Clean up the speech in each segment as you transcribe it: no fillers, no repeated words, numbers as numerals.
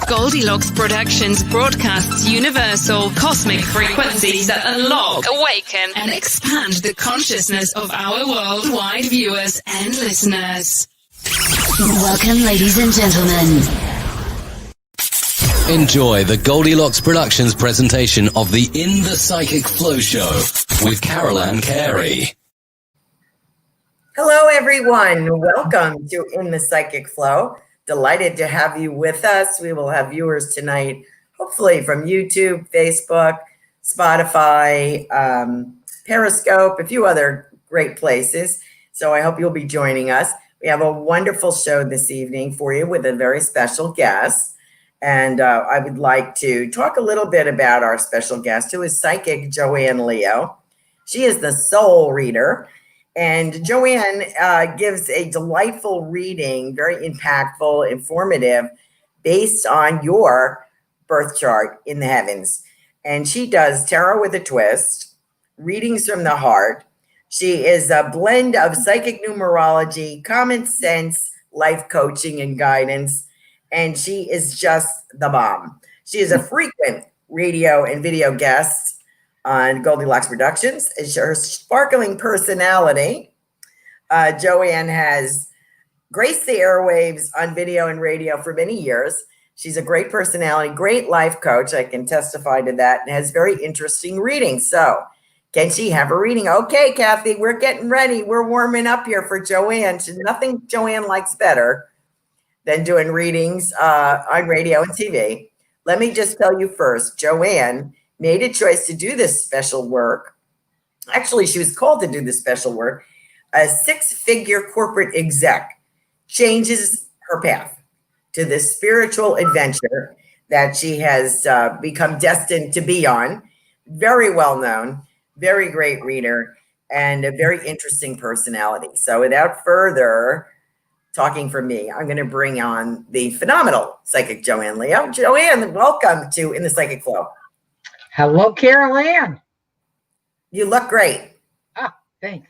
Goldylocks Productions broadcasts universal cosmic frequencies that unlock, awaken, and expand the consciousness of our worldwide viewers and listeners. Welcome, ladies and gentlemen. Enjoy the Goldylocks Productions presentation of the In the Psychic Flow Show with Carolan Carey. Hello, everyone. Welcome to In the Psychic Flow. Delighted to have you with us. We will have viewers tonight, hopefully from YouTube, Facebook, Spotify, Periscope, a few other great places. So I hope you'll be joining us. We have a wonderful show this evening for you with a very special guest. And I would like to talk a little bit about our special guest, who is Psychic Joanne Leo. She is the soul reader. And Joanne gives a delightful reading, very impactful, informative, based on your birth chart in the heavens. And she does tarot with a twist, readings from the heart. She is a blend of psychic numerology, common sense, life coaching, and guidance. And she is just the bomb. She is a frequent radio and video guest on Goldylocks Productions. It's her sparkling personality. Joanne has graced the airwaves on video and radio for many years. She's a great personality, great life coach. I can testify to that, and has very interesting readings. So can she have a reading? Okay, Kathy, we're getting ready. We're warming up here for Joanne. Nothing Joanne likes better than doing readings on radio and TV. Let me just tell you first, Joanne made a choice to do this special work. Actually, she was called to do this special work. A six-figure corporate exec changes her path to this spiritual adventure that she has become destined to be on. Very well known, very great reader, and a very interesting personality. So without further talking for me, I'm going to bring on the phenomenal Psychic Joanne Leo. Joanne, welcome to In the Psychic Flow. Hello, Carolan. You look great. Ah, thanks.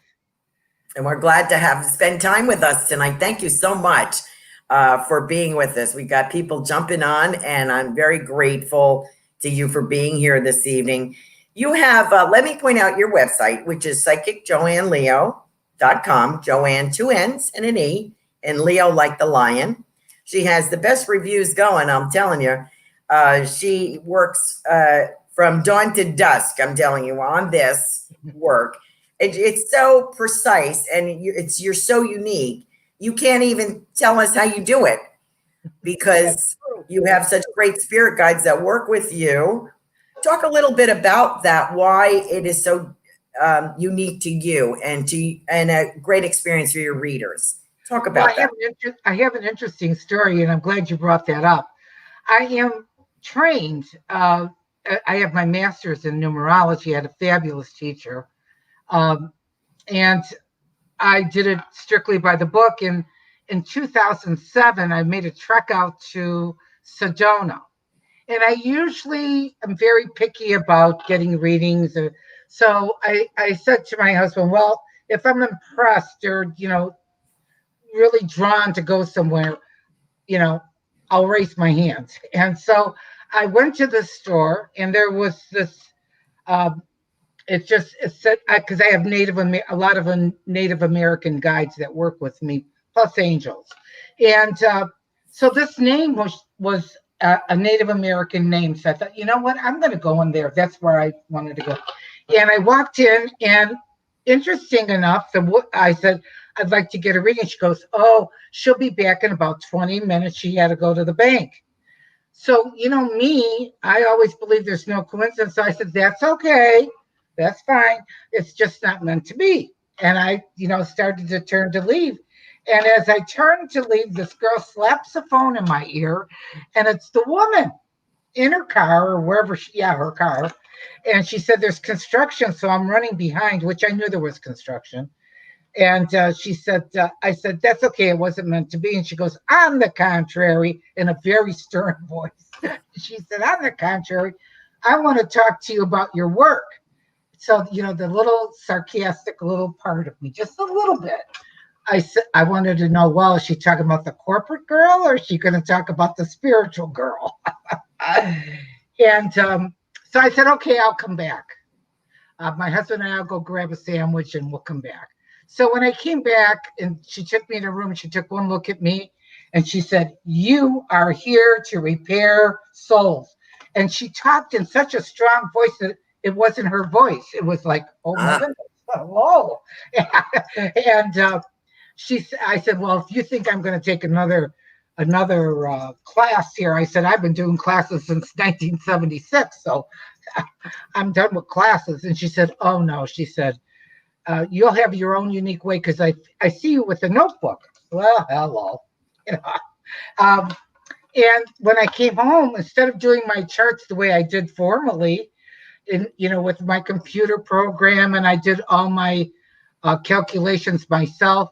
And we're glad to spend time with us tonight. Thank you so much for being with us. We got people jumping on, and I'm very grateful to you for being here this evening. You have, let me point out your website, which is psychicjoanneleo.com. Joanne, 2 N's and an E, and Leo like the lion. She has the best reviews going, I'm telling you. She works from dawn to dusk, I'm telling you, on this work. It's so precise, and you're so unique. You can't even tell us how you do it, because you have such great spirit guides that work with you. Talk a little bit about that, why it is so unique to you and a great experience for your readers. Talk about that. I have an interesting story, and I'm glad you brought that up. I am trained. I have my master's in numerology. I had a fabulous teacher. And I did it strictly by the book. And in 2007, I made a trek out to Sedona. And I usually am very picky about getting readings. So I said to my husband, well, if I'm impressed or, really drawn to go somewhere, I'll raise my hands. And so I went to the store, and there was this, it said, because I have a lot of Native American guides that work with me, plus angels. And so this name was a Native American name. So I thought, you know what, I'm going to go in there. That's where I wanted to go. And I walked in, and interesting enough, I said, I'd like to get a reading. She goes, oh, she'll be back in about 20 minutes. She had to go to the bank. So, me, I always believe there's no coincidence. So I said, that's okay. That's fine. It's just not meant to be. And I, started to turn to leave. And as I turned to leave, this girl slaps the phone in my ear, and it's the woman in her car or wherever her car. And she said, there's construction. So I'm running behind, which I knew there was construction. And she said, I said, that's okay. It wasn't meant to be. And she goes, on the contrary, in a very stern voice. She said, on the contrary, I want to talk to you about your work. So, the little sarcastic little part of me, just a little bit. I wanted to know, well, is she talking about the corporate girl or is she going to talk about the spiritual girl? And so I said, okay, I'll come back. My husband and I'll go grab a sandwich and we'll come back. So when I came back and she took me in a room, she took one look at me and she said, you are here to repair souls. And she talked in such a strong voice that it wasn't her voice. It was like, oh my goodness, hello. And I said, well, if you think I'm going to take another class here, I said, I've been doing classes since 1976. So I'm done with classes. And she said, oh no, she said, you'll have your own unique way because I see you with a notebook. Well, hello. And when I came home, instead of doing my charts the way I did formally, with my computer program, and I did all my calculations myself,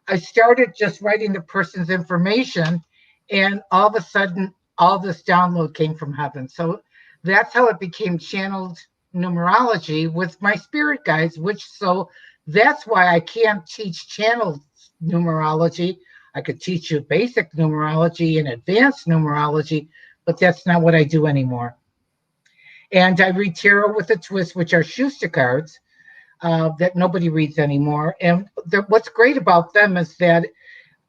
I started just writing the person's information, and all of a sudden, all this download came from heaven. So that's how it became channeled numerology with my spirit guides, so that's why I can't teach channeled numerology. I could teach you basic numerology and advanced numerology, but that's not what I do anymore. And I read tarot with a twist, which are Schuster cards that nobody reads anymore. And what's great about them is that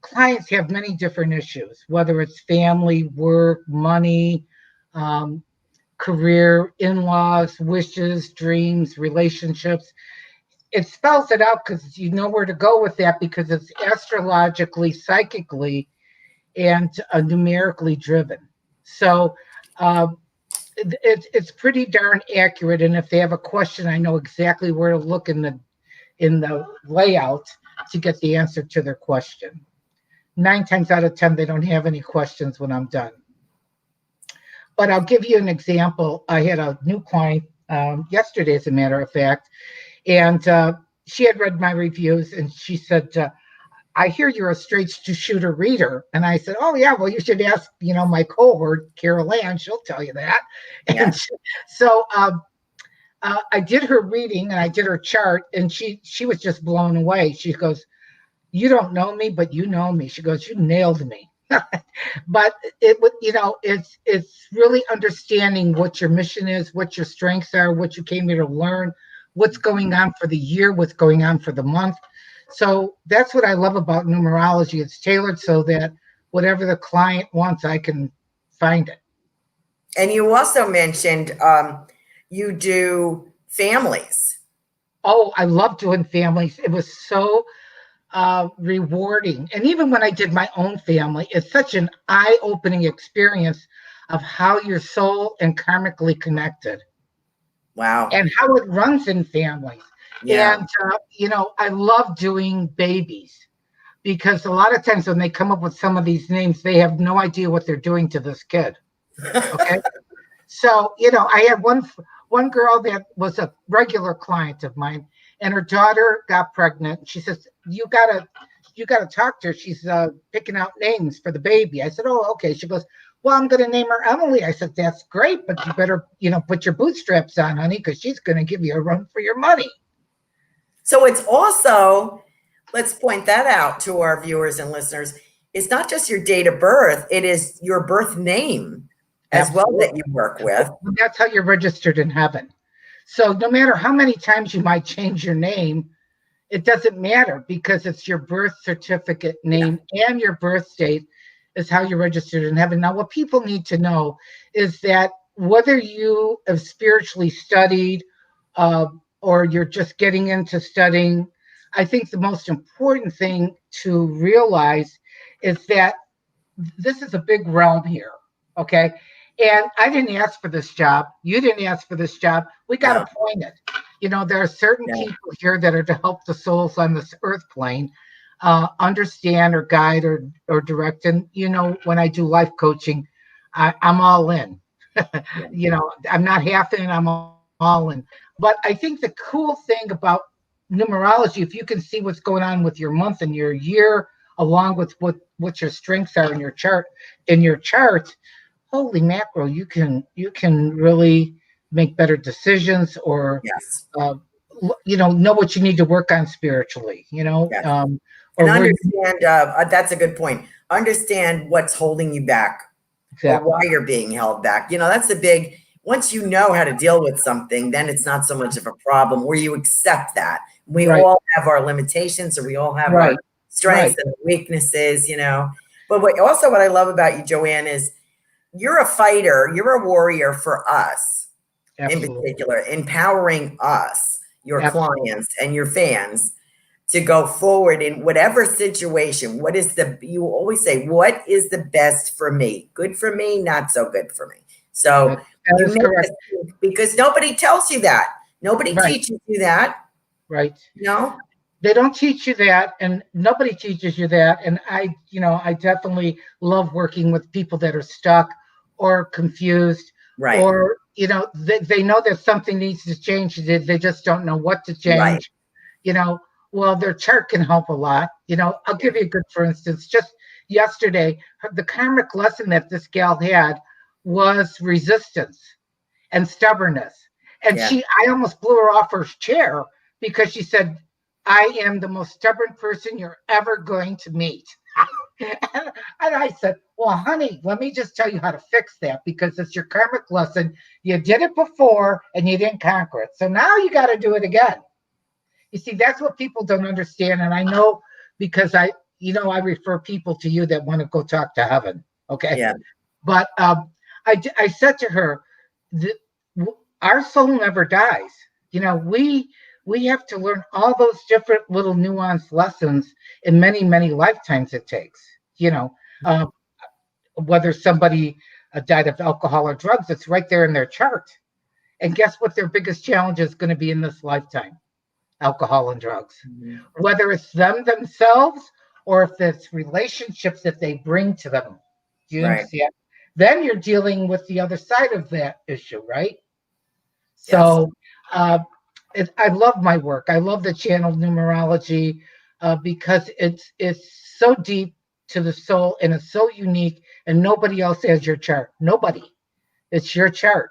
clients have many different issues, whether it's family, work, money, career, in-laws, wishes, dreams, relationships. It spells it out because you know where to go with that because it's astrologically, psychically, and numerically driven. So it's pretty darn accurate. And if they have a question, I know exactly where to look in the layout to get the answer to their question. 9 times out of 10, they don't have any questions when I'm done. But I'll give you an example. I had a new client yesterday, as a matter of fact, and she had read my reviews, and she said, I hear you're a straight shooter reader. And I said, oh, yeah, well, you should ask, my cohort, Carolan, she'll tell you that. Yeah. And so I did her reading, and I did her chart, and she was just blown away. She goes, you don't know me, but you know me. She goes, you nailed me. But it's really understanding what your mission is, what your strengths are, what you came here to learn, what's going on for the year, what's going on for the month. So that's what I love about numerology. It's tailored so that whatever the client wants, I can find it. And you also mentioned you do families. Oh, I love doing families. It was so rewarding. And even when I did my own family, it's such an eye-opening experience of how your soul and karmically connected. Wow. And how it runs in families. Yeah. And, I love doing babies because a lot of times when they come up with some of these names, they have no idea what they're doing to this kid. Okay. So, I had one girl that was a regular client of mine, and her daughter got pregnant. She says, you gotta talk to her. She's picking out names for the baby. I said, oh, okay. She goes, well, I'm going to name her Emily. I said, that's great, but you better, put your bootstraps on, honey, because she's going to give you a run for your money. So it's also, let's point that out to our viewers and listeners. It's not just your date of birth. It is your birth name as well that you work with. That's how you're registered in heaven. So no matter how many times you might change your name, it doesn't matter because it's your birth certificate name and your birth date is how you're registered in heaven. Now, what people need to know is that whether you have spiritually studied or you're just getting into studying, I think the most important thing to realize is that this is a big realm here, okay? And I didn't ask for this job. You didn't ask for this job. We got appointed. There are certain people here that are to help the souls on this earth plane understand or guide or direct. And, when I do life coaching, I'm all in. I'm not half in, I'm all in. But I think the cool thing about numerology, if you can see what's going on with your month and your year, along with what your strengths are in your chart, holy mackerel, you can really make better decisions or know what you need to work on spiritually, or And understand, that's a good point. Understand what's holding you back, or why you're being held back. That's the big, once you know how to deal with something, then it's not so much of a problem, where you accept that. We all have our limitations, or we all have our strengths and weaknesses, But what I love about you, Joanne, is you're a fighter, you're a warrior for us. Absolutely. In particular, empowering us, your clients and your fans, to go forward in whatever situation. You always say, what is the best for me? Good for me, not so good for me. So because nobody tells you that. Nobody teaches you that. Right. No. They don't teach you that, and nobody teaches you that. And I definitely love working with people that are stuck or confused, or they know that something needs to change. They just don't know what to change. Well, their chart can help a lot. I'll give you a good, for instance, just yesterday, the karmic lesson that this gal had was resistance and stubbornness. And I almost blew her off her chair because she said, I am the most stubborn person you're ever going to meet. And I said, well, honey, let me just tell you how to fix that, because it's your karmic lesson. You did it before and you didn't conquer it. So now you got to do it again. You see, that's what people don't understand. And I know, because I refer people to you that want to go talk to heaven. Okay. Yeah. But I said to her, our soul never dies. We have to learn all those different little nuanced lessons in many, many lifetimes it takes. Whether somebody died of alcohol or drugs, it's right there in their chart. And guess what their biggest challenge is going to be in this lifetime? Alcohol and drugs. Mm-hmm. Whether it's them themselves or if it's relationships that they bring to them. Do you understand? Then you're dealing with the other side of that issue, right? Yes. So I love my work. I love the channel numerology because it's so deep to the soul, and it's so unique, and nobody else has your chart. Nobody. It's your chart.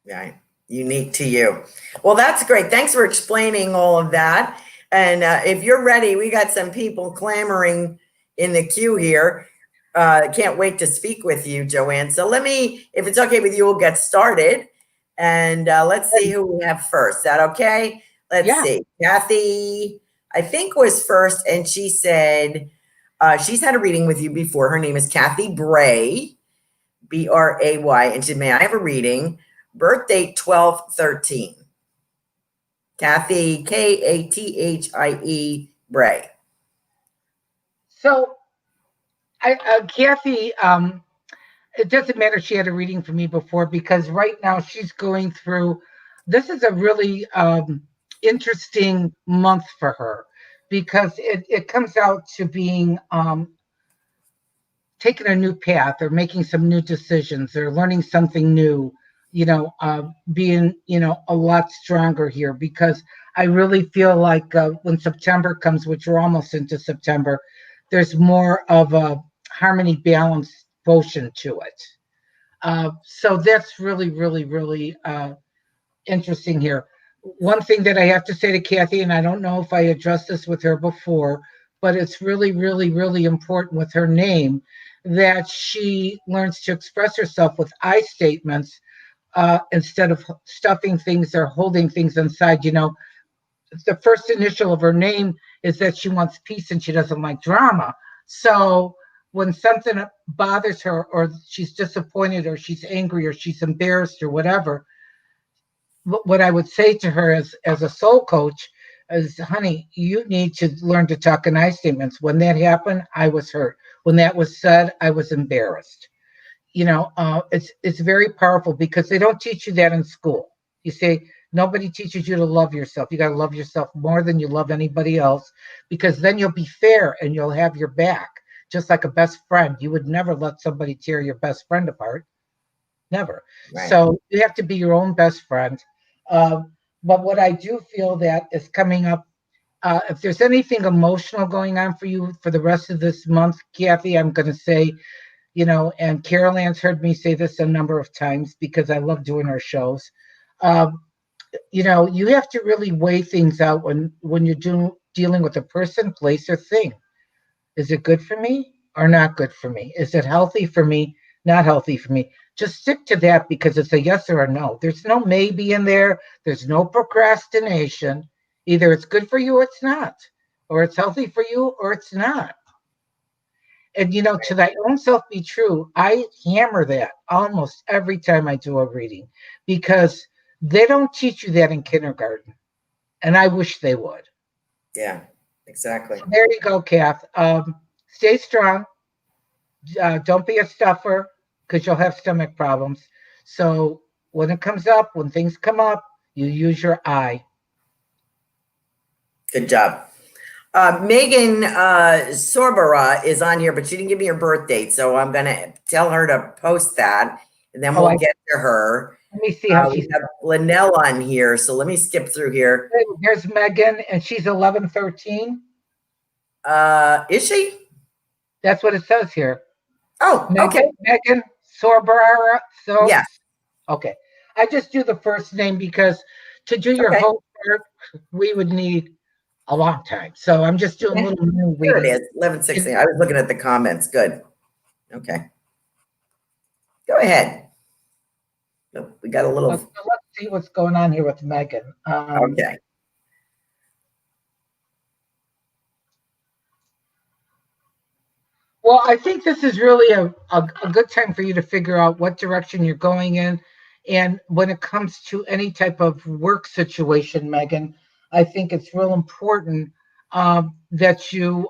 Right. Unique to you. Well, that's great. Thanks for explaining all of that. And if you're ready, we got some people clamoring in the queue here. Can't wait to speak with you, Joanne. So if it's okay with you, we'll get started. And let's see who we have first. Is that okay? Let's see. Kathy, I think, was first. And she said she's had a reading with you before. Her name is Kathy Bray, Bray. And she said, may I have a reading? Birth date 12/13. Kathy, Kathie Bray. So, Kathy, it doesn't matter. She had a reading for me before, because right now she's going through. This is a really interesting month for her, because it comes out to being taking a new path, or making some new decisions, or learning something new. Being, a lot stronger here, because I really feel like when September comes, which we're almost into September, there's more of a harmony, balance, devotion to it. So that's really, really, really interesting here. One thing that I have to say to Kathy, and I don't know if I addressed this with her before, but it's really, really, really important with her name that she learns to express herself with I statements. Instead of stuffing things or holding things inside. The first initial of her name is that she wants peace and she doesn't like drama. So when something bothers her, or she's disappointed, or she's angry, or she's embarrassed, or whatever, what I would say to her as a soul coach is, honey, you need to learn to talk in I statements. When that happened, I was hurt. When that was said, I was embarrassed. It's very powerful, because they don't teach you that in school. You say, nobody teaches you to love yourself. You got to love yourself more than you love anybody else, because then you'll be fair and you'll have your back. Just like a best friend, you would never let somebody tear your best friend apart. Never. Right. So you have to be your own best friend. But what I do feel that is coming up, if there's anything emotional going on for you for the rest of this month, Kathy, I'm going to say, and Carolan's heard me say this a number of times, because I love doing her shows. You have to really weigh things out when you're dealing with a person, place, or thing. Is it good for me or not good for me? Is it healthy for me, not healthy for me? Just stick to that because it's a yes or a no. There's no maybe in there. There's no procrastination. Either it's good for you or it's not, or it's healthy for you or it's not. And, to thy own self be true. I hammer that almost every time I do a reading because they don't teach you that in kindergarten. And I wish they would. Yeah, exactly. So there you go, Kath. Stay strong. Don't be a stuffer because you'll have stomach problems. So when it comes up, when things come up, you use your eye. Good job. Megan Sorbara is on here, but she didn't give me her birth date. So I'm going to tell her to post that and then we'll get to her. Let me see how we have Linnell on here. So let me skip through here. Here's Megan, and she's 1113. Is she? That's what it says here. Oh, okay. Megan Sorbara. So yes. Okay. I just do the first name because to do your whole chart, we would need a long time. So I'm just doing a little new reading. Here it is, 1116. I was looking at the comments. Good. Okay. Go ahead. We got a little. Let's see what's going on here with Megan. Okay. Well, I think this is really a good time for you to figure out what direction you're going in. And when it comes to any type of work situation, Megan, I think it's real important that you,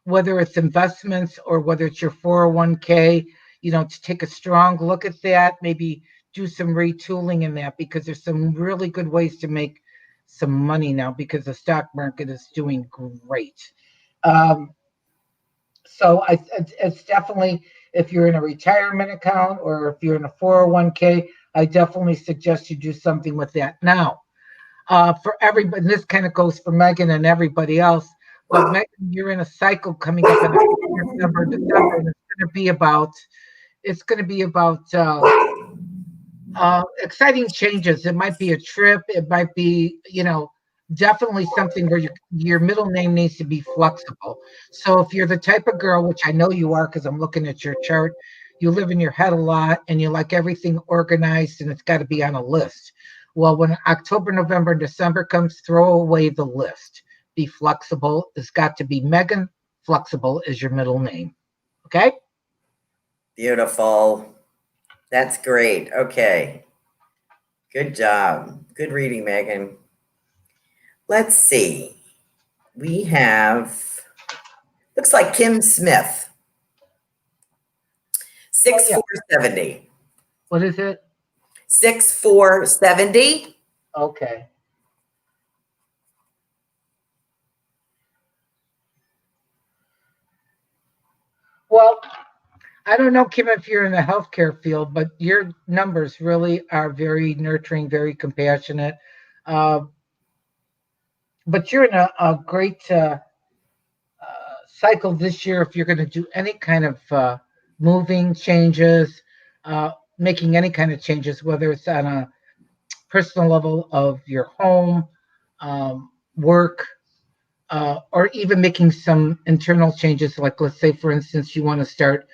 whether it's investments or whether it's your 401k, to take a strong look at that, maybe do some retooling in that because there's some really good ways to make some money now because the stock market is doing great. So it's definitely, if you're in a retirement account or if you're in a 401k, I definitely suggest you do something with that. Now, for everybody, and this kind of goes for Megan and everybody else, but Megan, you're in a cycle coming up in December, and it's going to be about exciting changes. It might be a trip. It might be, definitely something where your middle name needs to be flexible. So if you're the type of girl, which I know you are because I'm looking at your chart, you live in your head a lot and you like everything organized and it's got to be on a list. Well, when October, November, and December comes, throw away the list. Be flexible. It's got to be Megan. Flexible is your middle name. Okay? Beautiful. That's great. Okay. Good job. Good reading, Megan. Let's see. We have, looks like Kim Smith. 6470. What is it? 6470. Okay. Well, I don't know, Kim, if you're in the healthcare field, but your numbers really are very nurturing, very compassionate. But you're in a great cycle this year if you're going to do any kind of moving changes, making any kind of changes, whether it's on a personal level of your home, work, or even making some internal changes. Like, let's say, for instance, you want to start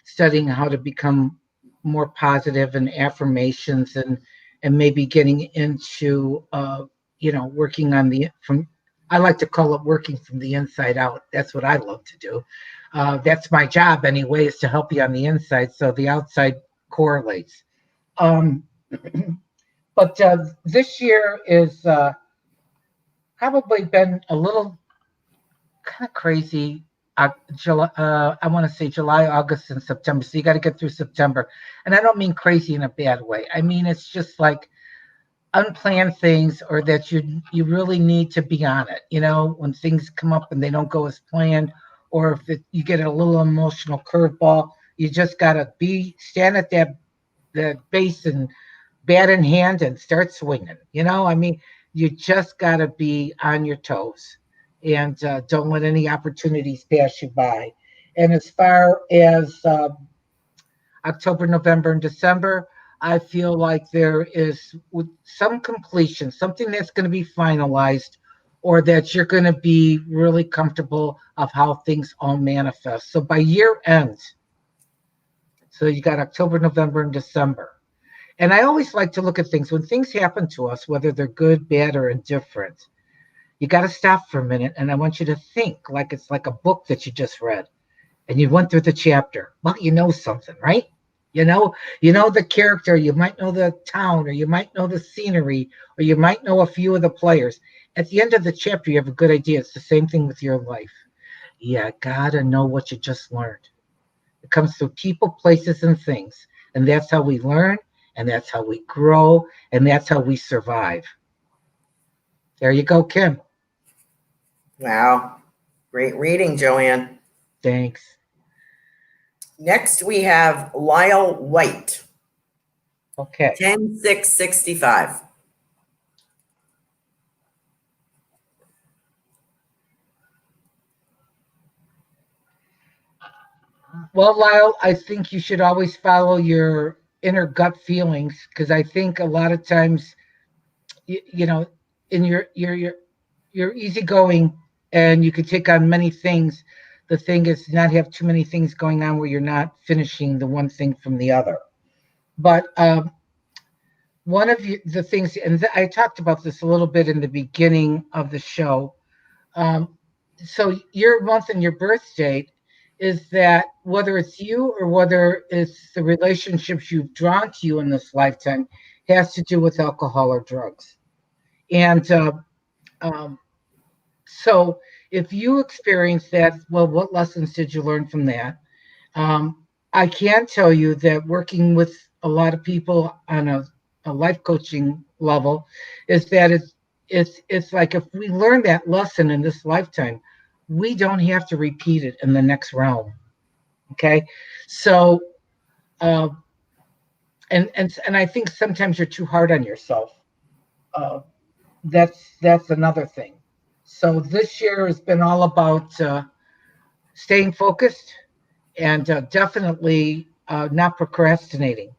studying how to become more positive and affirmations and maybe getting into working on I like to call it working from the inside out. That's what I love to do. That's my job anyway, is to help you on the inside so the outside correlates. But this year is probably been a little kind of crazy. July, I want to say July, August, and September. So you got to get through September. And I don't mean crazy in a bad way. I mean, it's just like unplanned things, or that you really need to be on it. When things come up and they don't go as planned, or if you get a little emotional curveball, you just got to stand at that base and bat in hand and start swinging. I mean, you just got to be on your toes and don't let any opportunities pass you by. And as far as October, November, and December, I feel like there is with some completion, something that's going to be finalized or that you're going to be really comfortable of how things all manifest. So by year end, so you got October, November, and December. And I always like to look at things when things happen to us, whether they're good, bad, or indifferent. You got to stop for a minute, and I want you to think like it's like a book that you just read, and you went through the chapter. Well, you know something, right? You know the character. You might know the town, or you might know the scenery, or you might know a few of the players. At the end of the chapter, you have a good idea. It's the same thing with your life. You gotta know what you just learned. It comes through people, places, and things, and that's how we learn, and that's how we grow, and that's how we survive. There you go, Kim. Wow. Great reading, Joanne. Thanks. Next, we have Lyle White. Okay. 10/6/65. Well, Lyle, I think you should always follow your inner gut feelings, because I think a lot of times, you know, in you're easygoing and you can take on many things. The thing is not have too many things going on where you're not finishing the one thing from the other. But one of the things, and I talked about this a little bit in the beginning of the show. So your month and your birth date is that whether it's you or whether it's the relationships you've drawn to you in this lifetime has to do with alcohol or drugs. And so if you experience that, well, what lessons did you learn from that? I can tell you that working with a lot of people on a life coaching level is that it's like if we learn that lesson in this lifetime, we don't have to repeat it in the next realm. Okay, so and I think sometimes you're too hard on yourself. That's another thing. So this year has been all about staying focused and definitely not procrastinating.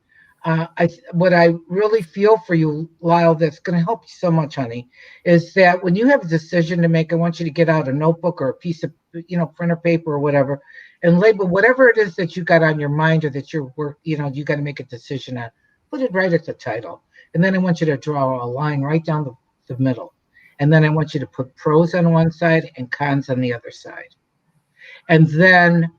What I really feel for you, Lyle, that's going to help you so much, honey, is that when you have a decision to make, I want you to get out a notebook or a piece of, printer paper or whatever, and label whatever it is that you got on your mind or that you're you got to make a decision on. Put it right at the title, and then I want you to draw a line right down the middle, and then I want you to put pros on one side and cons on the other side, and then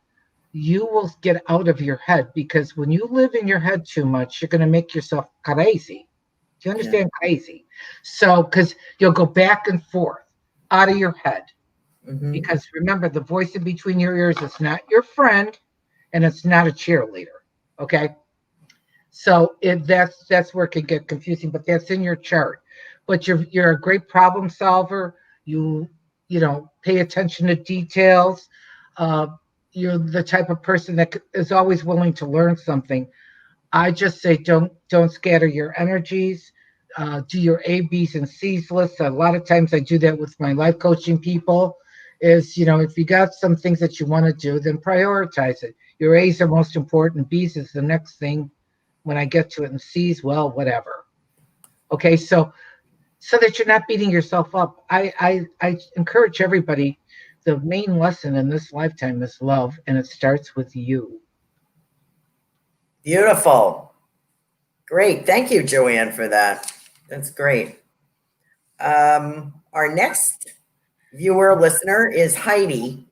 you will get out of your head, because when you live in your head too much, you're going to make yourself crazy. Do you understand? Yeah. Crazy. So, because you'll go back and forth out of your head. Mm-hmm. Because remember, the voice in between your ears is not your friend, and it's not a cheerleader. Okay. So that's where it can get confusing, but that's in your chart. But you're a great problem solver. You pay attention to details. You're the type of person that is always willing to learn something. I just say don't scatter your energies. Do your A, B's, and C's list. A lot of times I do that with my life coaching people. Is if you got some things that you want to do, then prioritize it. Your A's are most important. B's is the next thing when I get to it, and C's, well, whatever. Okay, so that you're not beating yourself up. I encourage everybody. The main lesson in this lifetime is love, and it starts with you. Beautiful. Great. Thank you, Joanne, for that. That's great. Our next viewer listener is Heidi,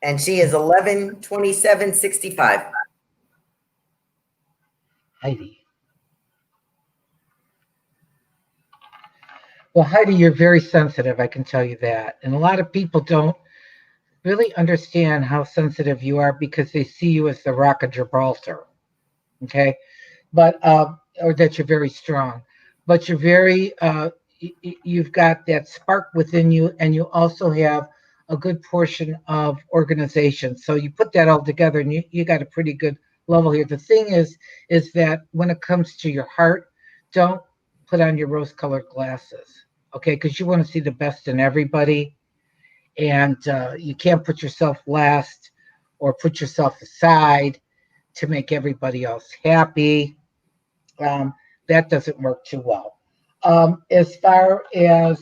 and she is 11/27/65. Heidi. Well, Heidi, you're very sensitive, I can tell you that. And a lot of people don't really understand how sensitive you are because they see you as the Rock of Gibraltar, okay? But, or that you're very strong. But you're very, you've got that spark within you, and you also have a good portion of organization. So you put that all together, and you got a pretty good level here. The thing is that when it comes to your heart, don't put on your rose-colored glasses. Okay, because you want to see the best in everybody, and you can't put yourself last or put yourself aside to make everybody else happy. That doesn't work too well. As far as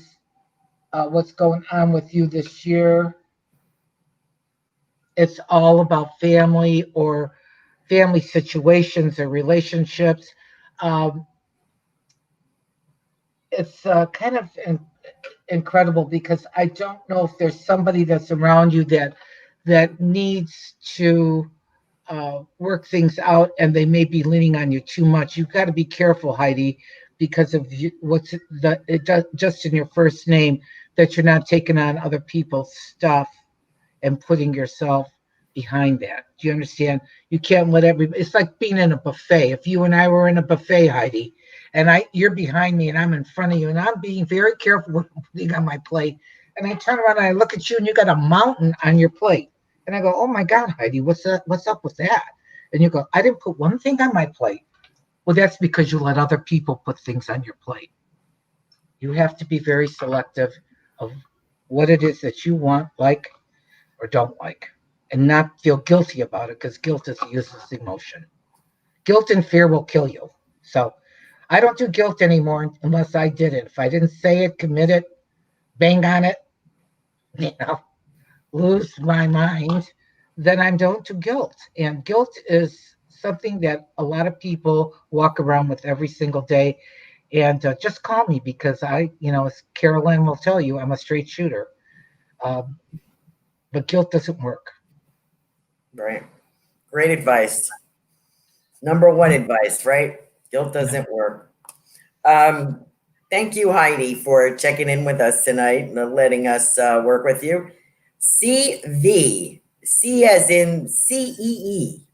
what's going on with you this year. It's all about family or family situations or relationships. Um, it's kind of incredible because I don't know if there's somebody that's around you that needs to work things out, and they may be leaning on you too much. You've got to be careful, Heidi, because of just in your first name, that you're not taking on other people's stuff and putting yourself behind that. Do you understand? You can't let everybody. It's like being in a buffet. If you and I were in a buffet, Heidi, and you're behind me and I'm in front of you, and I'm being very careful with putting on my plate, and I turn around and I look at you and you got a mountain on your plate. And I go, oh my God, Heidi, what's up with that? And you go, I didn't put one thing on my plate. Well, that's because you let other people put things on your plate. You have to be very selective of what it is that you want, like, or don't like, and not feel guilty about it, because guilt is a useless emotion. Guilt and fear will kill you. So I don't do guilt anymore unless I did it. If I didn't say it, commit it, bang on it, lose my mind, then I don't do guilt. And guilt is something that a lot of people walk around with every single day. And just call me, because as Carolan will tell you, I'm a straight shooter. But guilt doesn't work. Right. Great advice. Number one advice, right? Guilt doesn't work. Thank you, Heidi, for checking in with us tonight and letting us work with you. CV, C as in CEE,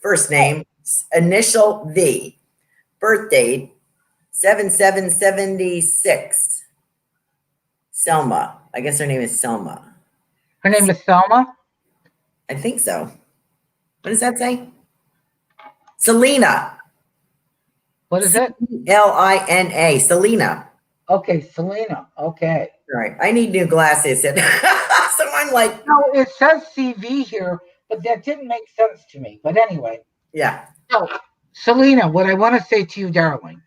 first name, initial V, birth date 7/7/76. Selma. I guess her name is Selma. Her name is Selma? I think so. What does that say? Selena. What is it? Lina. Selena. Okay, Selena. Okay. Right. I need new glasses. So I'm like, no, it says CV here, but that didn't make sense to me. But anyway. Yeah. So, Selena, what I want to say to you, darling,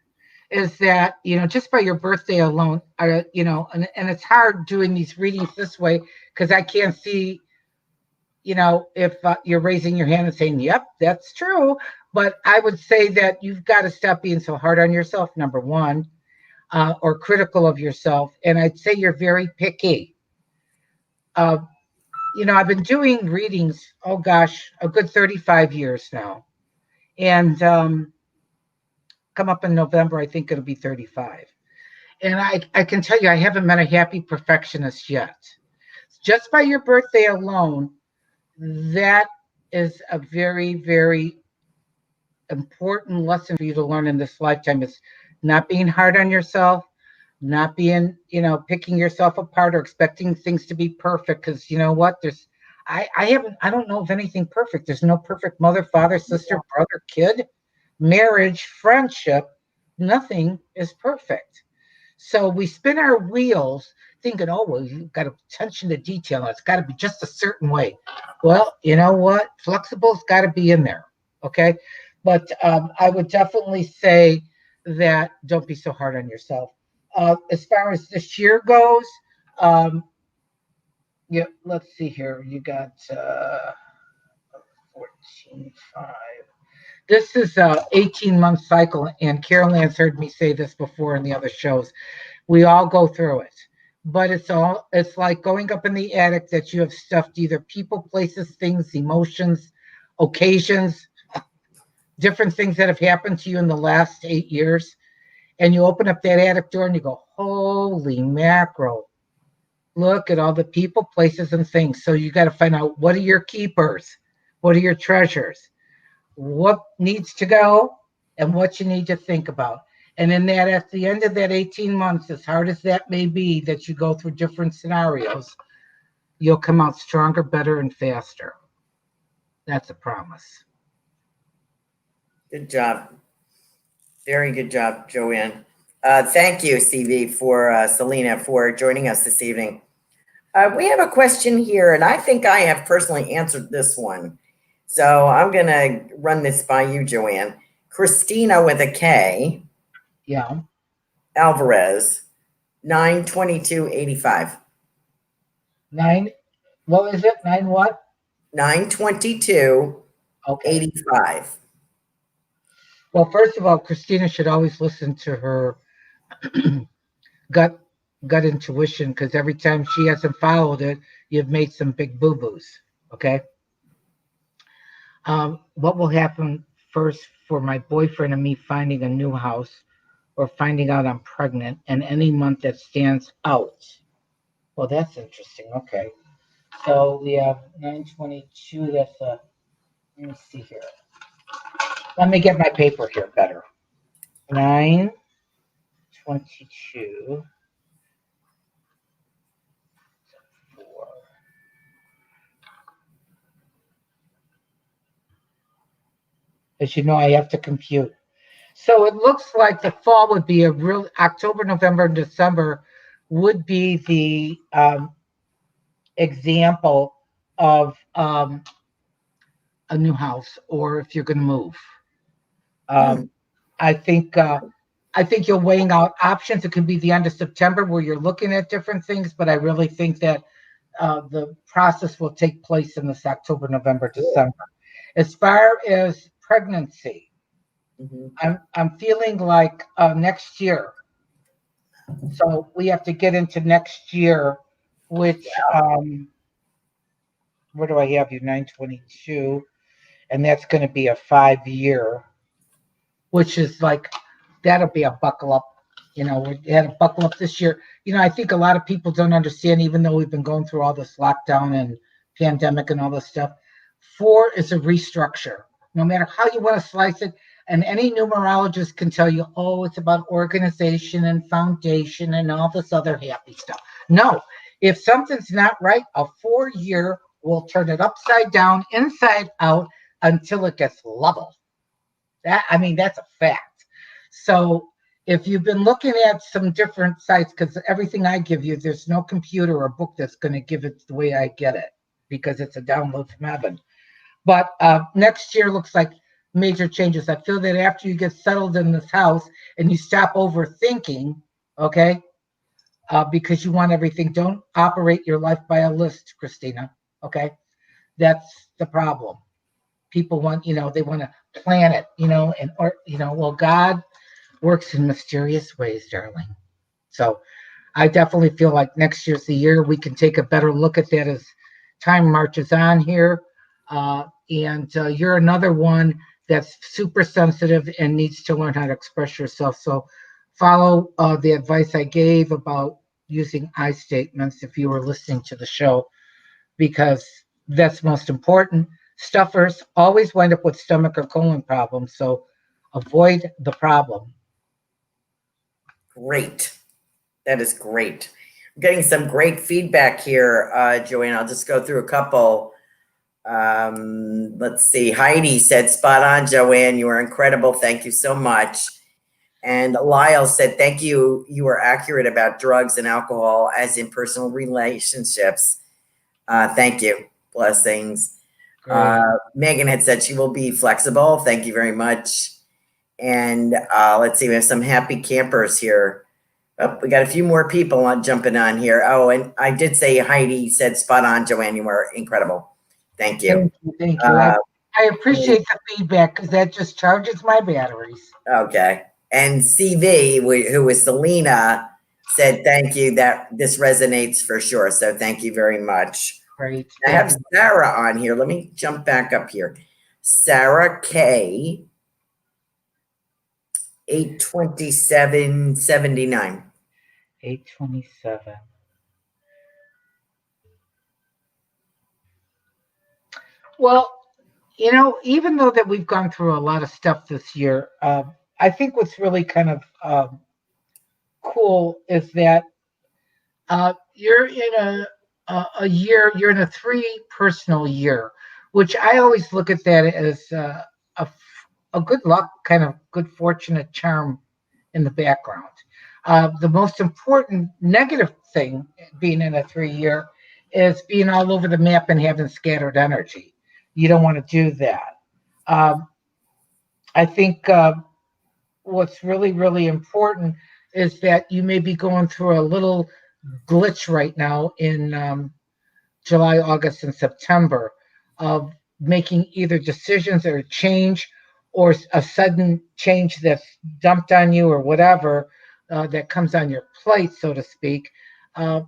is that, just by your birthday alone, and it's hard doing these readings this way because I can't see, if you're raising your hand and saying, yep, that's true. But I would say that you've got to stop being so hard on yourself, number one, or critical of yourself. And I'd say you're very picky. I've been doing readings, oh gosh, a good 35 years now. And come up in November, I think it'll be 35. And I can tell you, I haven't met a happy perfectionist yet. Just by your birthday alone, that is a very, very important lesson for you to learn in this lifetime, is not being hard on yourself, not being, picking yourself apart or expecting things to be perfect. Because you know what? I don't know of anything perfect. There's no perfect mother, father, sister, brother, kid, marriage, friendship. Nothing is perfect. So we spin our wheels thinking, oh, well, you've got attention to detail. It's got to be just a certain way. Well, you know what? Flexible's got to be in there. Okay. But I would definitely say that don't be so hard on yourself. As far as this year goes, let's see here. You got 14.5. This is a 18-month cycle, and Carolan's heard me say this before in the other shows. We all go through it, but it's like going up in the attic that you have stuffed either people, places, things, emotions, occasions, different things that have happened to you in the last 8 years. And you open up that attic door and you go, holy mackerel. Look at all the people, places, and things. So you got to find out, what are your keepers? What are your treasures? What needs to go and what you need to think about. And in that, at the end of that 18 months, as hard as that may be, that you go through different scenarios, you'll come out stronger, better, and faster. That's a promise. Good job. Very good job, Joanne. Thank you, CV, for Selena, for joining us this evening. We have a question here, and I think I have personally answered this one. So I'm going to run this by you, Joanne. Christina with a K. Yeah. Alvarez. 9/22/85. 9, what is it? 9 what? 9/22/85. Okay. Well, first of all, Christina should always listen to her gut intuition, because every time she hasn't followed it, you've made some big boo-boos. Okay. What will happen first for my boyfriend and me finding a new house or finding out I'm pregnant and any month that stands out? Well, that's interesting. Okay. So we have 9/22. That's let me see here. Let me get my paper here better. 9/22. 4. As you know, I have to compute. So it looks like the fall would be a real October, November, and December would be the example of a new house, or if you're going to move. I think you're weighing out options. It could be the end of September where you're looking at different things, but I really think that the process will take place in this October, November, December. As far as pregnancy, I'm feeling like next year. So we have to get into next year, which where do I have you? 9/22, and that's going to be a 5-year, which is like that'll be a buckle up. We had to buckle up this year. I think a lot of people don't understand, even though we've been going through all this lockdown and pandemic and all this stuff. 4 is a restructure, no matter how you want to slice it. And any numerologist can tell you, oh, it's about organization and foundation and all this other happy stuff. No, if something's not right, a 4-year will turn it upside down, inside out, until it gets level. That's a fact. So if you've been looking at some different sites, because everything I give you, there's no computer or book that's going to give it the way I get it, because it's a download from heaven. But next year looks like major changes. I feel that after you get settled in this house and you stop overthinking, okay, because you want everything. Don't operate your life by a list, Christina, okay? That's the problem. People want, they want to plan it, well, God works in mysterious ways, darling. So I definitely feel like next year's the year we can take a better look at that as time marches on here. And you're another one that's super sensitive and needs to learn how to express yourself. So follow the advice I gave about using I statements if you were listening to the show, because that's most important. Stuffers always wind up with stomach or colon problems, so avoid the problem. Great. That is great. I'm getting some great feedback here, Joanne. I'll just go through a couple. Let's see. Heidi said, spot on, Joanne. You are incredible. Thank you so much. And Lyle said, thank you. You were accurate about drugs and alcohol as in personal relationships. Thank you. Blessings. Megan had said she will be flexible. Thank you very much. And let's see. We have some happy campers here. Oh, we got a few more people jumping on here. Oh, and I did say Heidi said, spot on, Joanne. You were incredible. Thank you. Thank you. I appreciate the feedback, because that just charges my batteries. Okay. And CV, who was Selena, said, thank you, that this resonates for sure. So thank you very much. Great. I have Sarah on here. Let me jump back up here. Sarah K. 8/27/79. 8/27. Well, even though that we've gone through a lot of stuff this year, I think what's really kind of cool is that you're in a year, you're in a 3 personal year, which I always look at that as a good luck, kind of good fortunate charm in the background. The most important negative thing being in a 3-year is being all over the map and having scattered energy. You don't want to do that. I think what's really, really important is that you may be going through a little glitch right now in July, August, and September of making either decisions or change or a sudden change that's dumped on you or whatever that comes on your plate, so to speak.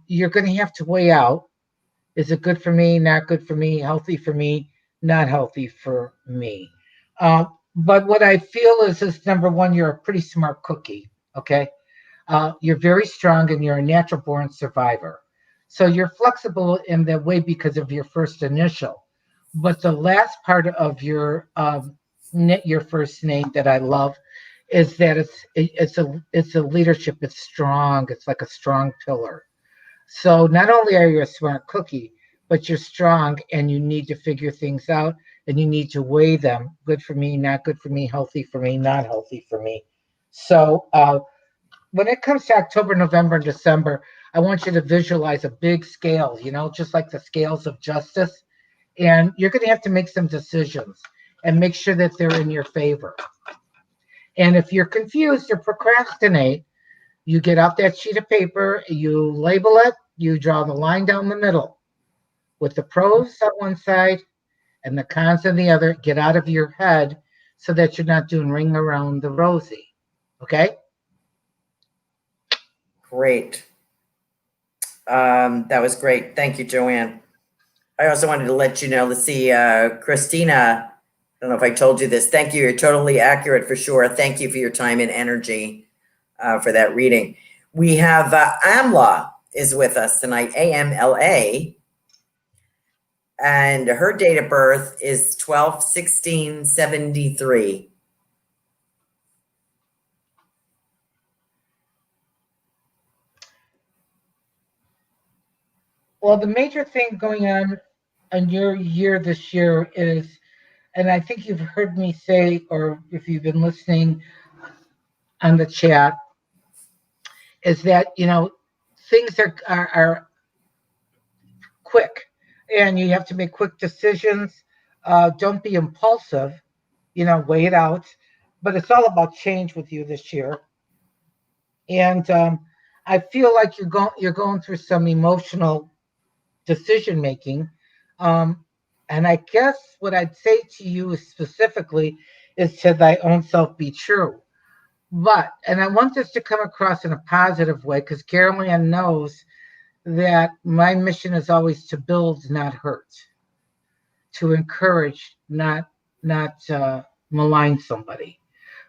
You're going to have to weigh out, is it good for me, not good for me, healthy for me, not healthy for me? But what I feel is number one, you're a pretty smart cookie, okay? You're very strong and you're a natural born survivor. So you're flexible in that way because of your first initial. But the last part of your first name that I love is that it's a leadership. It's strong. It's like a strong pillar. So not only are you a smart cookie, but you're strong and you need to figure things out and you need to weigh them. Good for me, not good for me, healthy for me, not healthy for me. So when it comes to October, November, and December, I want you to visualize a big scale, just like the scales of justice. And you're going to have to make some decisions and make sure that they're in your favor. And if you're confused or procrastinate, you get out that sheet of paper, you label it, you draw the line down the middle with the pros on one side and the cons on the other. Get out of your head so that you're not doing ring around the rosy. Okay? Great. That was great. Thank you, Joanne. I also wanted to let you know, let's see, Christina, I don't know if I told you this. Thank you. You're totally accurate for sure. Thank you for your time and energy for that reading. We have Amla is with us tonight, AMLA. And her date of birth is 12/16/73. Well, the major thing going on in your year this year is, and I think you've heard me say, or if you've been listening on the chat, is that, things are quick and you have to make quick decisions. Don't be impulsive, weigh it out. But it's all about change with you this year. And I feel like you're going through some emotional decision making. And I guess what I'd say to you specifically is to thy own self be true. But, and I want this to come across in a positive way, because Carolan knows that my mission is always to build, not hurt, to encourage, not malign somebody.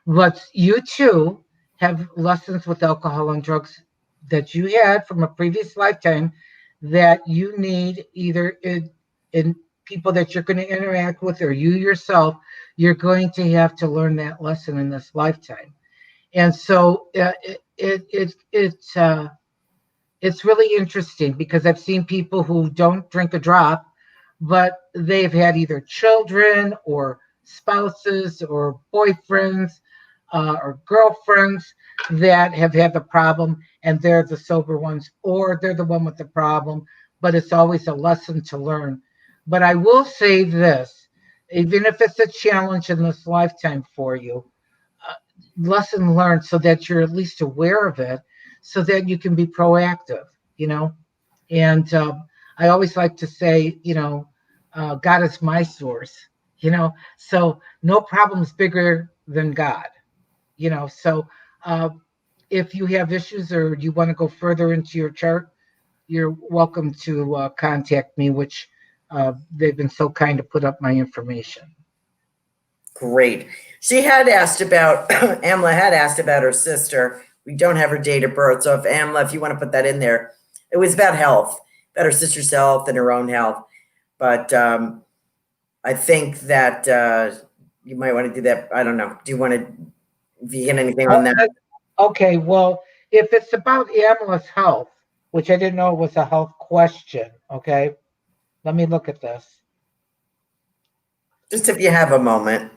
But you too have lessons with alcohol and drugs that you had from a previous lifetime that you need either in people that you're going to interact with or you yourself, you're going to have to learn that lesson in this lifetime. And so it's really interesting because I've seen people who don't drink a drop, but they've had either children or spouses or boyfriends or girlfriends that have had the problem, and they're the sober ones, or they're the one with the problem, but it's always a lesson to learn. But I will say this, even if it's a challenge in this lifetime for you, lesson learned so that you're at least aware of it, so that you can be proactive, And I always like to say, God is my source, so no problem's bigger than God, So if you have issues or you want to go further into your chart, you're welcome to contact me, which they've been so kind to put up my information. Great. She had asked about, Amla had asked about her sister. We don't have her date of birth. So if Amla, if you want to put that in there, it was about health, about her sister's health and her own health. But I think that you might want to do that. I don't know. Do you want to, if you get anything on that? Okay. Well, if it's about Amla's health, which I didn't know was a health question. Okay. Let me look at this. Just if you have a moment.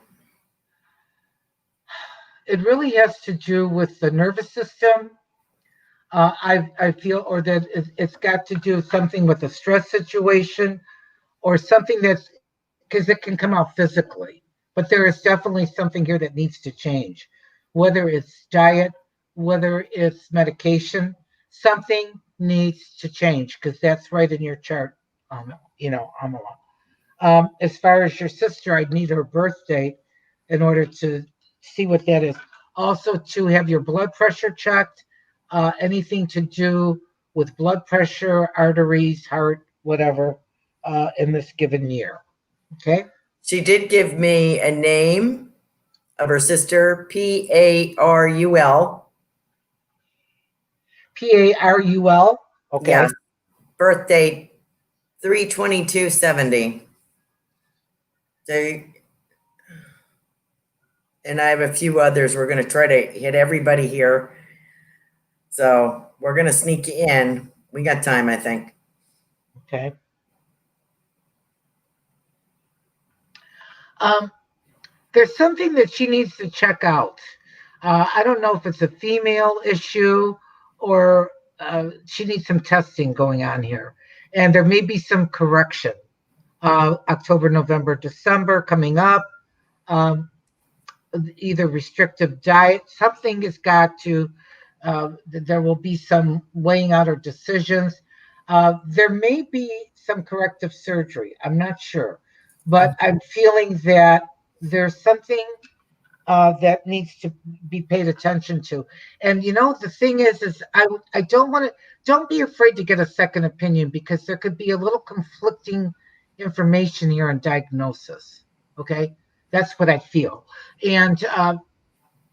It really has to do with the nervous system. I feel, or that it's got to do something with a stress situation or something that's, because it can come out physically, but there is definitely something here that needs to change, whether it's diet, whether it's medication, something needs to change because that's right in your chart, Amala. As far as your sister, I'd need her birth date in order to see what that is. Also, to have your blood pressure checked, anything to do with blood pressure, arteries, heart, whatever, in this given year. Okay? She did give me a name of her sister, Parul. Parul. Okay. Yes. Birth date 3/22/70. And I have a few others. We're going to try to hit everybody here. So we're going to sneak you in. We got time, I think. Okay. There's something that she needs to check out. I don't know if it's a female issue or she needs some testing going on here. And there may be some correction. October, November, December coming up. Either restrictive diet, something has got to, there will be some weighing out of decisions. There may be some corrective surgery. I'm not sure. But I'm feeling that there's something that needs to be paid attention to. And the thing is I don't be afraid to get a second opinion because there could be a little conflicting information here on diagnosis. Okay, that's what I feel. And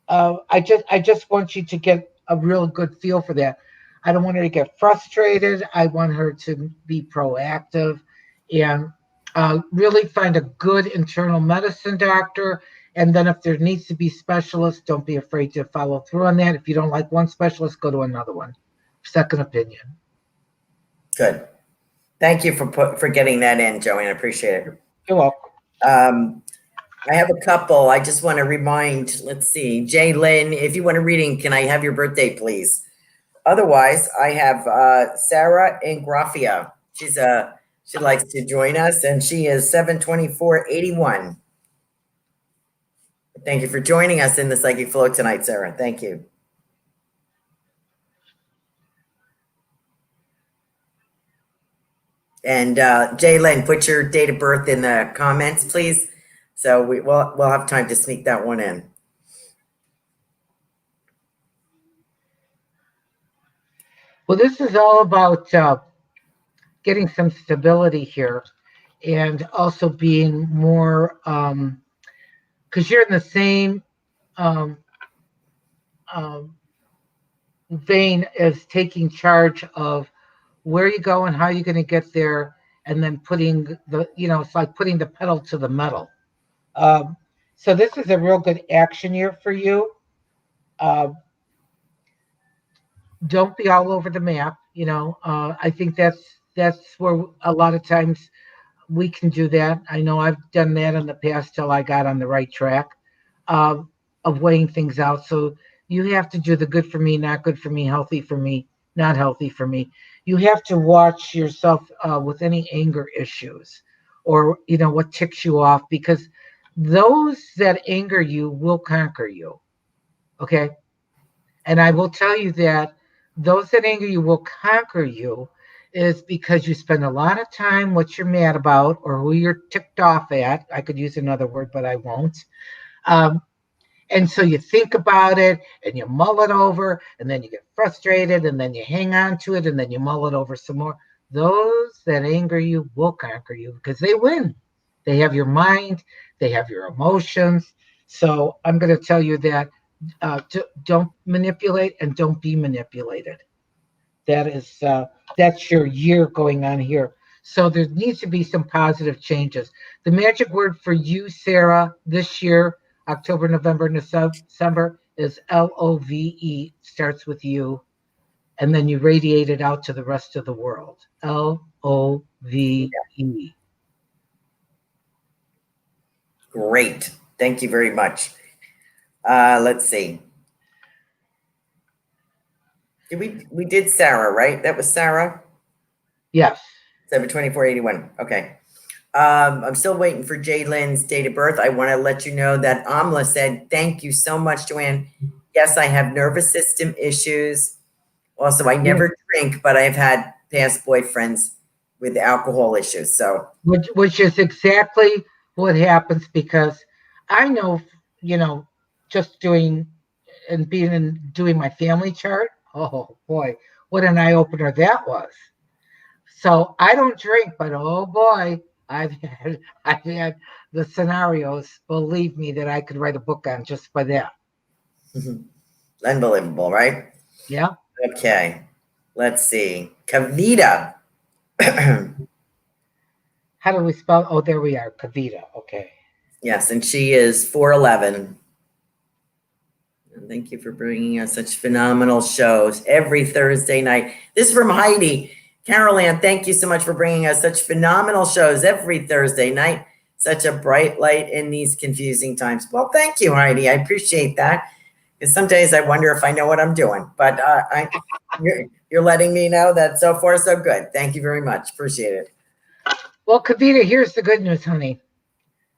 I just want you to get a real good feel for that. I don't want her to get frustrated. I want her to be proactive and really find a good internal medicine doctor. And then if there needs to be specialists, don't be afraid to follow through on that. If you don't like one specialist, go to another one. Second opinion. Good. Thank you for getting that in, Joanne. I appreciate it. You're welcome. I have a couple. I just want to remind, let's see, Jay Lynn, if you want a reading, can I have your birthday, please? Otherwise, I have Sarah Ingrafia. She likes to join us, and she is 7/24/81. Thank you for joining us in the Psychic Flow tonight, Sarah. Thank you. And Jalen, put your date of birth in the comments, please. So we'll have time to sneak that one in. Well, this is all about getting some stability here and also being more, because you're in the same vein as taking charge of where you go and how you're going to get there, and then putting it's like putting the pedal to the metal. So this is a real good action year for you. Don't be all over the map. I think that's where a lot of times we can do that. I know I've done that in the past till I got on the right track of weighing things out. So you have to do the good for me, not good for me, healthy for me, not healthy for me. You have to watch yourself with any anger issues or, what ticks you off, because those that anger you will conquer you. Okay. And I will tell you that those that anger you will conquer you is because you spend a lot of time what you're mad about or who you're ticked off at. I could use another word, but I won't. And so you think about it and you mull it over, and then you get frustrated, and then you hang on to it, and then you mull it over some more. Those that anger you will conquer you because they win. They have your mind, they have your emotions. So I'm going to tell you that don't manipulate and don't be manipulated. That's your year going on here. So there needs to be some positive changes. The magic word for you, Sarah, this year, October, November, and December, is LOVE. Starts with you, and then you radiate it out to the rest of the world. LOVE. Great. Thank you very much. Let's see. We did Sarah, right? That was Sarah? Yes. 7/24/81. Okay. I'm still waiting for Jaylen's date of birth. I want to let you know that Amla said, thank you so much, Joanne. Yes, I have nervous system issues. Also, I never drink, but I've had past boyfriends with alcohol issues. So, which is exactly what happens, because I know, just doing my family chart. Oh boy, what an eye opener that was. So I don't drink, but oh boy, I've had the scenarios, believe me, that I could write a book on just by that. unbelievable, right? Yeah. Okay. Let's see. Kavita. How do we spell? Oh, there we are. Kavita. Okay. Yes, and she is 4'11". Thank you for bringing us such phenomenal shows every Thursday night. This is from Heidi. Carolan, thank you so much for bringing us such phenomenal shows every Thursday night. Such a bright light in these confusing times. Well, thank you, Heidi. I appreciate that. Because some days I wonder if I know what I'm doing. But you're letting me know that so far so good. Thank you very much. Appreciate it. Well, Kavita, here's the good news, honey.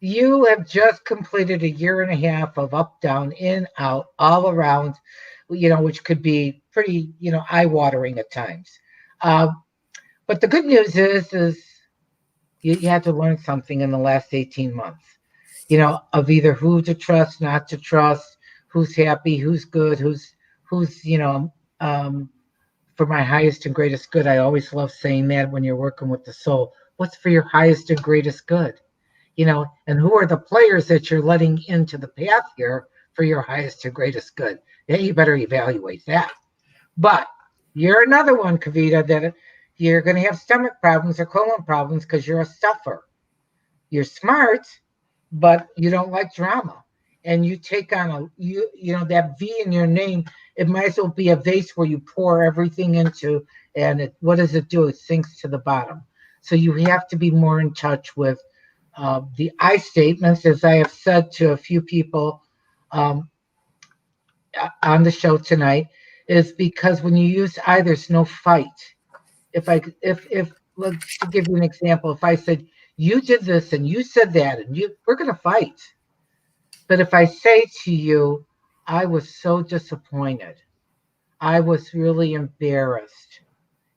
You have just completed a year and a half of up, down, in, out, all around, which could be pretty, eye-watering at times. But the good news is you had to learn something in the last 18 months, of either who to trust, not to trust, who's happy, who's good, who's for my highest and greatest good. I always love saying that when you're working with the soul. What's for your highest and greatest good? And who are the players that you're letting into the path here for your highest and greatest good? Yeah, you better evaluate that. But you're another one, Kavita, that you're going to have stomach problems or colon problems because you're a stuffer. You're smart, but you don't like drama. And you take on that V in your name. It might as well be a vase where you pour everything into, and what does it do? It sinks to the bottom. So you have to be more in touch with the I statements, as I have said to a few people on the show tonight, is because when you use I, there's no fight. If let's give you an example, if I said you did this and you said that and we're going to fight. But if I say to you, I was so disappointed, I was really embarrassed.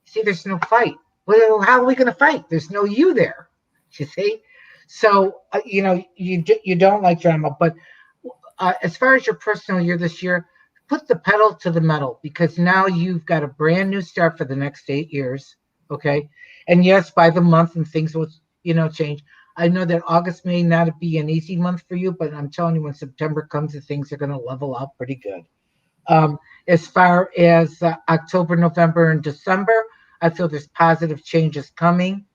See, there's no fight. Well, how are we going to fight? There's no you there. You see. So, you don't like drama, but as far as your personal year this year, put the pedal to the metal, because now you've got a brand new start for the next 8 years. Okay. And yes, by the month and things will, change. I know that August may not be an easy month for you, but I'm telling you, when September comes, the things are going to level out pretty good. As far as October, November, and December, I feel there's positive changes coming.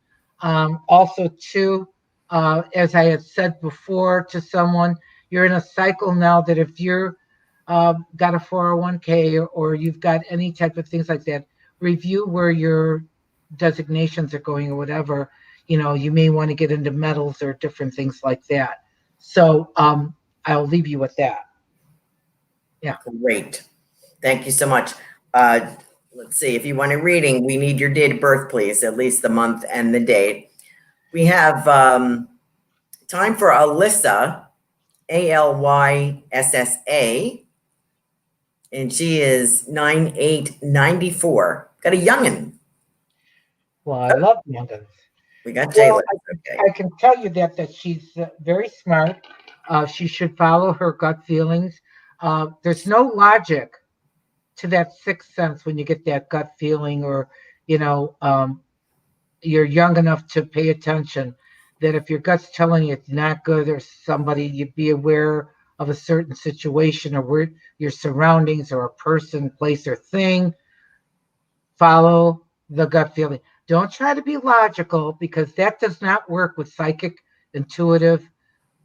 Also, too, as I had said before to someone, you're in a cycle now that if you're got a 401k or you've got any type of things like that, review where your designations are going or whatever. You may want to get into metals or different things like that. So I'll leave you with that. Yeah. Great. Thank you so much. Let's see. If you want a reading, we need your date of birth, please, at least the month and the date. We have time for Alyssa, ALYSSA, and she is 9/8/94. Got a youngin'. Well, I love youngins. We got Jayla. I can tell you that she's very smart. She should follow her gut feelings. There's no logic to that sixth sense when you get that gut feeling, or you're young enough to pay attention that if your gut's telling you it's not good, or somebody, you'd be aware of a certain situation or where your surroundings or a person, place, or thing. Follow the gut feeling. Don't try to be logical, because that does not work with psychic, intuitive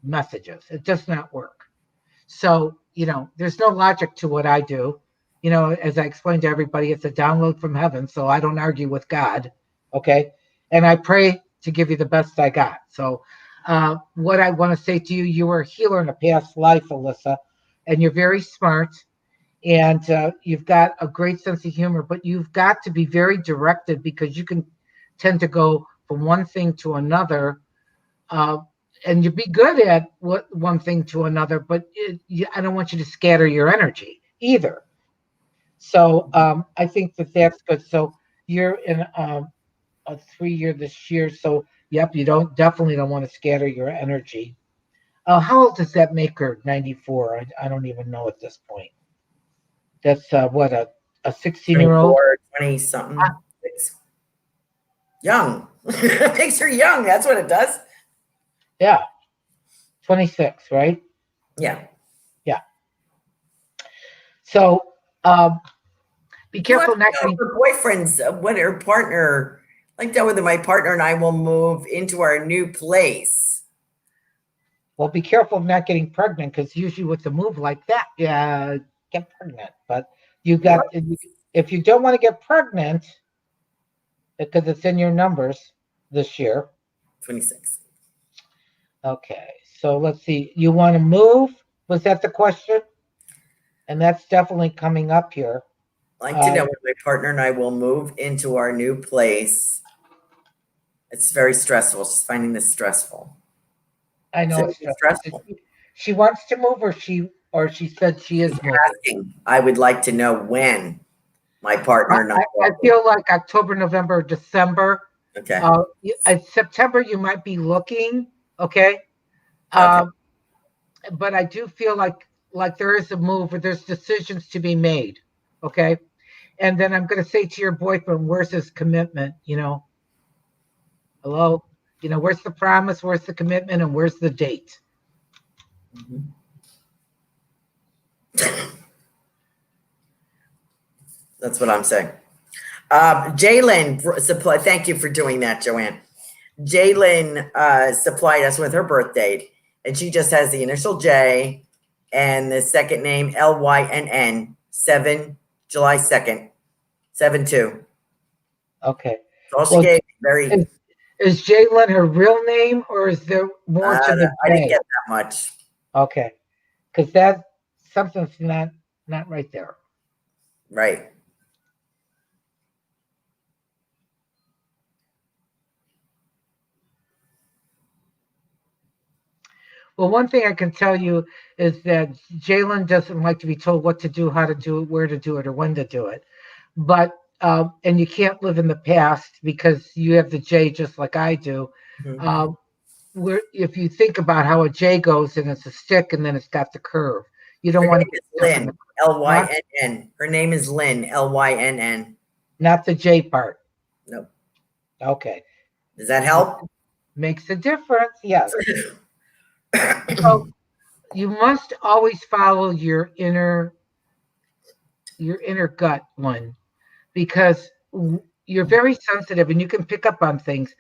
messages. It does not work. So, there's no logic to what I do. As I explained to everybody, it's a download from heaven. So I don't argue with God. Okay. And I pray to give you the best I got. So what I want to say to you, you were a healer in a past life, Alyssa, and you're very smart, and you've got a great sense of humor, but you've got to be very directed, because you can tend to go from one thing to another, and you'd be good at one thing to another, but I don't want you to scatter your energy. either. So I think that that's good. So you're in a 3-year this year. So yep, you definitely don't want to scatter your energy. How old does that make her? 94. I don't even know at this point. That's what, a 16-year-old? 20 something. Young. Makes her young. That's what it does. Yeah. 26, right? Yeah. Yeah. So be careful not getting her boyfriend's, what her partner, like that, whether my partner and I will move into our new place. Well, be careful of not getting pregnant, because usually with a move like that, yeah, get pregnant. But if you don't want to get pregnant, because it's in your numbers this year. 26. Okay, so let's see. You want to move? Was that the question? And that's definitely coming up here. I'd like to know when my partner and I will move into our new place. It's very stressful. She's finding this stressful. I know it's stressful. She wants to move, or she said she is moving. Asking. I would like to know when my partner and I feel like October, November, December. Okay. September you might be looking. Okay. But I do feel like there is a move, or there's decisions to be made. Okay. And then I'm going to say to your boyfriend, where's his commitment? Hello? Where's the promise? Where's the commitment? And where's the date? Mm-hmm. That's what I'm saying. Jalen thank you for doing that, Joanne. Jalen supplied us with her birth date, and she just has the initial J and the second name Lynn, July 2nd, 7/2. Okay. All she gave me. Is Jalen her real name, or is there more to the J? I didn't get that much. Okay, because something's not right there. Right. Well, one thing I can tell you is that Jalen doesn't like to be told what to do, how to do it, where to do it, or when to do it. But and you can't live in the past, because you have the J just like I do. Mm-hmm. If you think about how a J goes, and it's a stick, and then it's got the curve. You don't want to get Lynn, Lynn. Her name is Lynn, Lynn. Not the J part. No. Okay. Does that help? Makes a difference. Yes. So you must always follow your inner gut one, because you're very sensitive and you can pick up on things.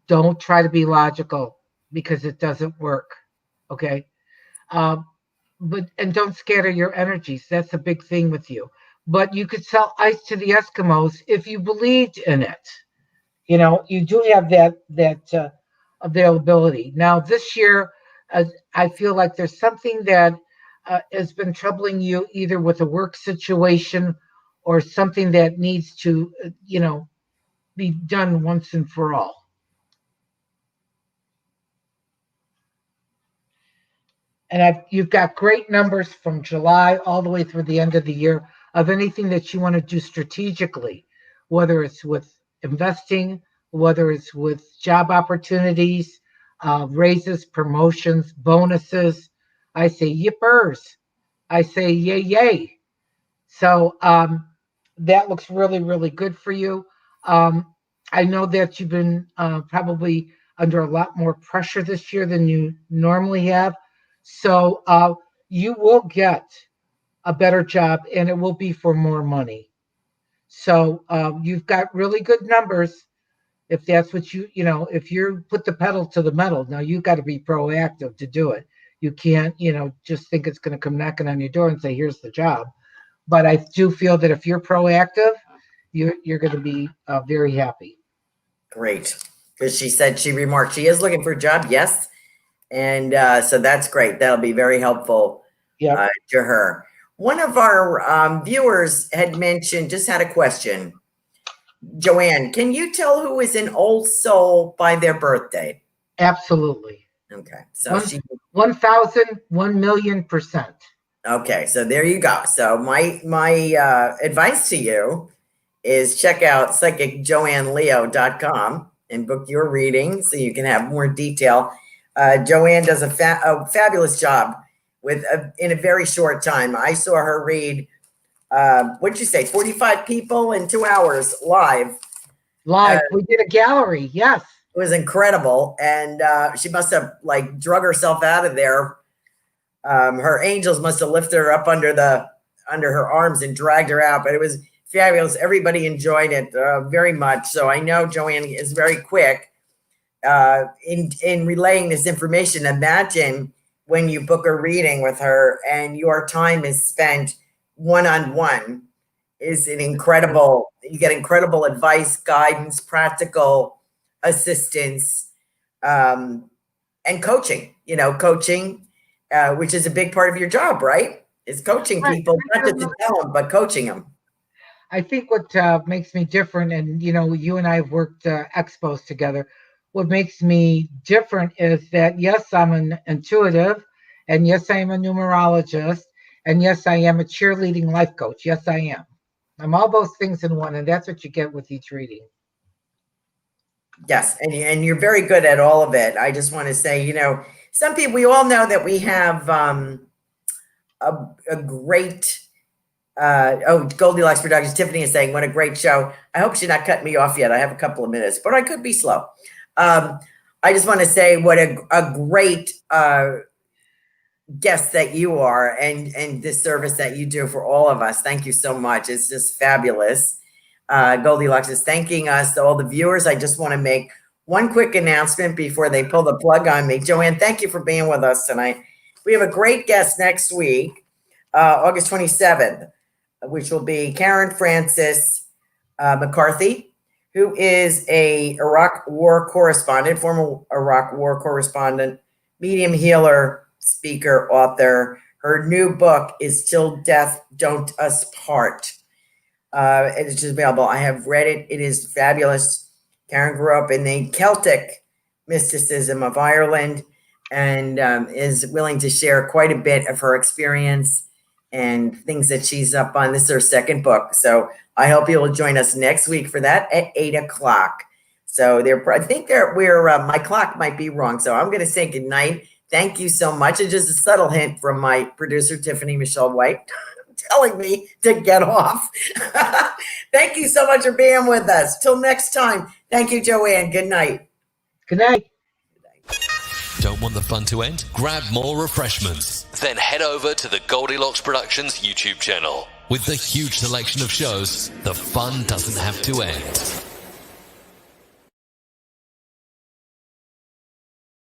Don't try to be logical, because it doesn't work. Okay. And don't scatter your energies. That's a big thing with you. But you could sell ice to the Eskimos if you believed in it. You do have that availability. Now this year, I feel like there's something that has been troubling you, either with a work situation or something that needs to, be done once and for all. And you've got great numbers from July all the way through the end of the year of anything that you want to do strategically, whether it's with investing, whether it's with job opportunities, raises, promotions, bonuses. I say yippers. I say yay, yay. So that looks really, really good for you. I know that you've been probably under a lot more pressure this year than you normally have. So you will get a better job, and it will be for more money. So you've got really good numbers. If that's what if you put the pedal to the metal, now you've got to be proactive to do it. You can't, just think it's going to come knocking on your door and say, here's the job. But I do feel that if you're proactive, you're going to be very happy. Great. Because she remarked, she is looking for a job. Yes. And so that's great. That'll be very helpful to her. One of our viewers had had a question. Joanne, can you tell who is an old soul by their birthday? Absolutely. Okay. So 1,000, 1,000,000%. Okay, so there you go. So my advice to you is check out psychicjoanneleo.com and book your reading so you can have more detail. Joanne does a fabulous job in a very short time. I saw her read, what did you say, 45 people in 2 hours live. We did a gallery, yes. It was incredible. And she must have like drug herself out of there. Her angels must have lifted her up under her arms and dragged her out, but it was fabulous. Everybody enjoyed it very much. So I know Joanne is very quick in relaying this information. Imagine when you book a reading with her and your time is spent one-on-one. Is an incredible, you get incredible advice, guidance, practical assistance, and coaching, which is a big part of your job, right? Is coaching people, not just to tell them, but coaching them. I think what makes me different, and you and I have worked expos together. What makes me different is that yes, I'm an intuitive, and yes, I am a numerologist, and yes, I am a cheerleading life coach. Yes, I am. I'm all those things in one, and that's what you get with each reading. Yes, and you're very good at all of it. I just want to say, some people, we all know that we have a great. Goldylocks Productions. Tiffany is saying, what a great show. I hope she's not cutting me off yet. I have a couple of minutes, but I could be slow. I just want to say what a great guest that you are and this service that you do for all of us. Thank you so much. It's just fabulous. Goldylocks is thanking us, all the viewers. I just want to make one quick announcement before they pull the plug on me. Joanne, thank you for being with us tonight. We have a great guest next week, August 27th. Which will be Karen Francis McCarthy, who is a Iraq War correspondent, former Iraq War correspondent, medium healer, speaker, author. Her new book is Till Death Don't Us Part. It's just available. I have read it. It is fabulous. Karen grew up in the Celtic mysticism of Ireland and is willing to share quite a bit of her experience and things that she's up on. This is her second book. So I hope you will join us next week for that at 8:00. So I think my clock might be wrong. So I'm going to say good night. Thank you so much. It's just a subtle hint from my producer, Tiffany Michelle White, telling me to get off. Thank you so much for being with us. Till next time. Thank you, Joanne. Good night. Good night. Don't want the fun to end? Grab more refreshments. Then head over to the Goldylocks Productions YouTube channel. With the huge selection of shows, the fun doesn't have to end.